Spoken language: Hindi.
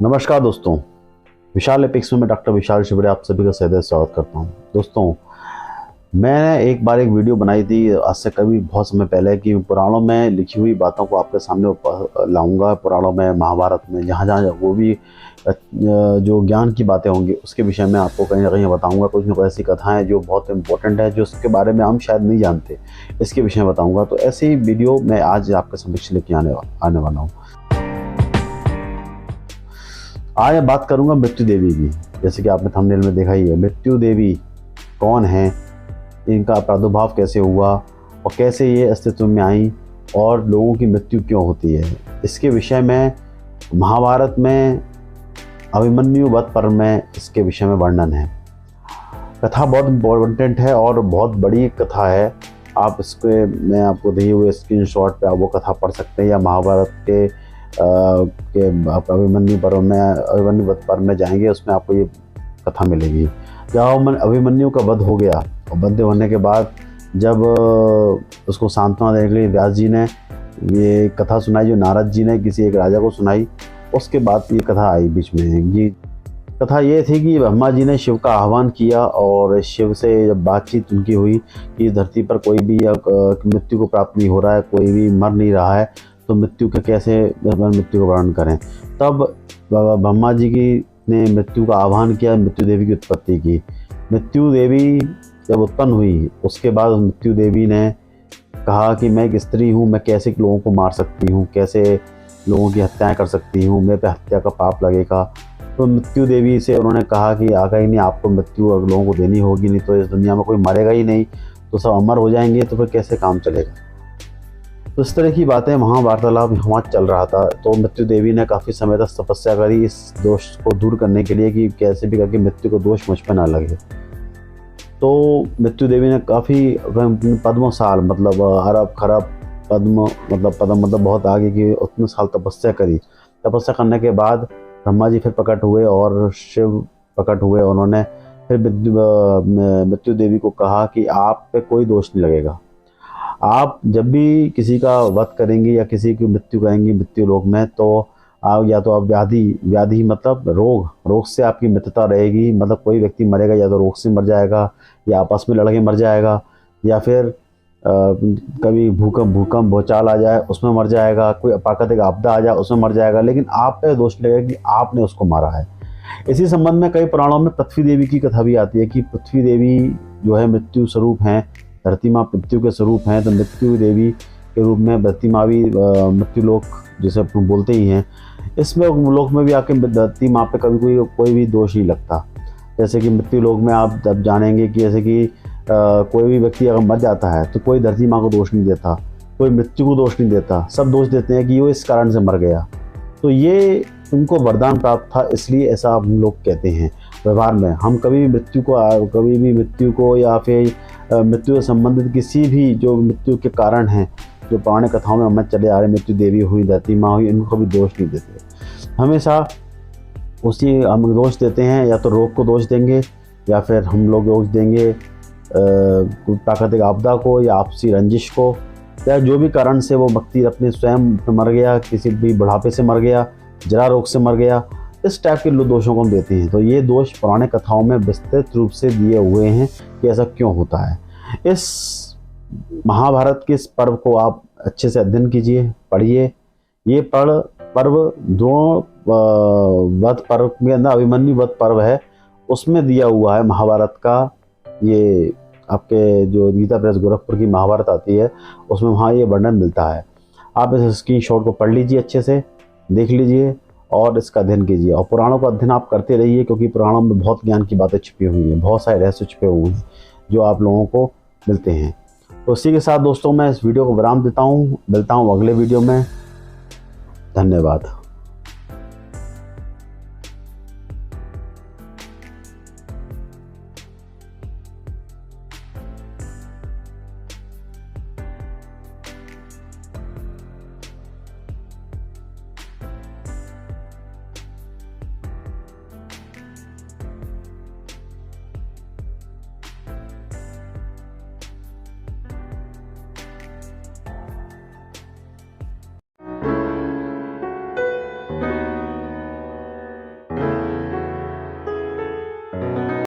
नमस्कार दोस्तों, विशाल एपिक्स में मैं डॉक्टर विशाल शिवरे आप सभी का सदैव स्वागत करता हूं। दोस्तों, मैंने एक बार एक वीडियो बनाई थी आज से कभी बहुत समय पहले कि पुराणों में लिखी हुई बातों को आपके सामने लाऊंगा। पुराणों में, महाभारत में, जहाँ जहाँ वो भी जो ज्ञान की बातें होंगी उसके विषय में आपको कहीं ना कहीं बताऊँगा। कुछ न कुछ ऐसी कथाएँ जो बहुत इंपॉर्टेंट है, जो उसके बारे में हम शायद नहीं जानते, इसके विषय में बताऊँगा। तो ऐसी वीडियो मैं आज आपके समक्ष लेके आने वाला हूँ। आज मैं बात करूंगा मृत्यु देवी की। जैसे कि आपने थंबनेल में देखा ही है, मृत्यु देवी कौन है, इनका प्रादुर्भाव कैसे हुआ और कैसे ये अस्तित्व में आई और लोगों की मृत्यु क्यों होती है, इसके विषय में महाभारत में अभिमन्यु वध पर्व में इसके विषय में वर्णन है। कथा बहुत इम्पोर्टेंट है और बहुत बड़ी कथा है। आप इसके मैं आपको दिए हुए स्क्रीनशॉट पे आप वो कथा पढ़ सकते हैं, या महाभारत के अभिमन्यु पर्व में, अभिमन्यु वध पर्व में जाएंगे, उसमें आपको ये कथा मिलेगी। जब अभिमन्यु का वध हो गया और वध होने के बाद जब उसको सांत्वना देने के लिए व्यास जी ने ये कथा सुनाई, जो नारद जी ने किसी एक राजा को सुनाई, उसके बाद ये कथा आई बीच में। ये कथा ये थी कि ब्रह्मा जी ने शिव का आह्वान किया और शिव से जब बातचीत उनकी हुई कि इस धरती पर कोई भी मृत्यु को प्राप्त नहीं हो रहा है, कोई भी मर नहीं रहा है, तो मृत्यु के कैसे मृत्यु का वर्णन करें। तब ब्रह्मा जी की ने मृत्यु का आह्वान किया, मृत्यु देवी की उत्पत्ति की। मृत्यु देवी जब उत्पन्न हुई उसके बाद मृत्यु देवी ने कहा कि मैं एक स्त्री हूँ, मैं कैसे लोगों को मार सकती हूँ, कैसे लोगों की हत्याएं कर सकती हूँ, मेरे पे हत्या का पाप लगेगा। तो मृत्यु देवी से उन्होंने कहा कि आगा ही नहीं, आपको मृत्यु लोगों को देनी होगी, नहीं तो इस दुनिया में कोई मरेगा ही नहीं, तो सब अमर हो जाएंगे, तो फिर कैसे काम चलेगा। तो इस तरह की बातें वहाँ वार्तालाप वहाँ चल रहा था। तो मृत्यु देवी ने काफ़ी समय तक तपस्या करी इस दोष को दूर करने के लिए कि कैसे भी करके मृत्यु को दोष मुझ पर ना लगे। तो मृत्यु देवी ने काफ़ी पद्मों साल, मतलब अरब खरब पद्म मतलब बहुत आगे की उतने साल तपस्या करी। तपस्या करने के बाद ब्रह्मा जी फिर प्रकट हुए और शिव प्रकट हुए। उन्होंने फिर मृत्यु देवी को कहा कि आप पे कोई दोष नहीं लगेगा। आप जब भी किसी का वध करेंगी या किसी की मृत्यु करेंगी मृत्यु लोक में, तो आप या तो आप व्याधि मतलब रोग से आपकी मृत्युता रहेगी। मतलब कोई व्यक्ति मरेगा या तो रोग से मर जाएगा, या आपस में लड़ के मर जाएगा, या फिर कभी भूकंप भूचाल आ जाए उसमें मर जाएगा, कोई प्राकृतिक आपदा आ जाए उसमें मर जाएगा, लेकिन आप पे दोष लगेगा कि आपने उसको मारा है। इसी संबंध में कई पुराणों में पृथ्वी देवी की कथा भी आती है कि पृथ्वी देवी जो है मृत्यु स्वरूप हैं, धरती माँ मृत्यु के स्वरूप हैं। तो मृत्यु देवी के रूप में धरती माँ भी मृत्यु लोक जैसे बोलते ही हैं, इसमें लोक में भी आके धरती माँ पे कभी कोई भी दोष नहीं लगता। जैसे कि मृत्यु लोक में आप जब जानेंगे कि जैसे कि कोई भी व्यक्ति अगर मर जाता है तो कोई धरती माँ को दोष नहीं देता, कोई मृत्यु को दोष नहीं देता, सब दोष देते हैं कि वो इस कारण से मर गया। तो ये उनको वरदान प्राप्त था, इसलिए ऐसा हम लोग कहते हैं। व्यवहार में हम कभी भी मृत्यु को या फिर मृत्यु से संबंधित किसी भी जो मृत्यु के कारण हैं, जो पुराने कथाओं में हमें चले आ रहे, मृत्यु देवी हुई, धरती माँ हुई, इनको कभी दोष नहीं देते। हमेशा उसी हम दोष देते हैं, या तो रोग को दोष देंगे या फिर हम लोग दोष देंगे प्राकृतिक आपदा को या आपसी रंजिश को, या जो भी कारण से वो व्यक्ति अपने स्वयं मर गया, किसी भी बुढ़ापे से मर गया, जरा रोग से मर गया, इस टाइप के दोषों को हम देते हैं। तो ये दोष पुराने कथाओं में विस्तृत रूप से दिए हुए हैं कि ऐसा क्यों होता है। इस महाभारत के इस पर्व को आप अच्छे से अध्ययन कीजिए, पढ़िए। ये पर्व दोनों वध पर्व के अंदर अभिमन्यु वध पर्व है, उसमें दिया हुआ है महाभारत का। ये आपके जो गीता प्रेस गोरखपुर की महाभारत आती है उसमें वहाँ ये वर्णन मिलता है। आप इस स्क्रीनशॉट को पढ़ लीजिए, अच्छे से देख लीजिए और इसका अध्ययन कीजिए। और पुराणों का अध्ययन आप करते रहिए, क्योंकि पुराणों में बहुत ज्ञान की बातें छुपी हुई हैं, बहुत सारे रहस्य छुपे हुए हैं जो आप लोगों को मिलते हैं। तो इसी के साथ दोस्तों मैं इस वीडियो को विराम देता हूँ। मिलता हूँ अगले वीडियो में। धन्यवाद।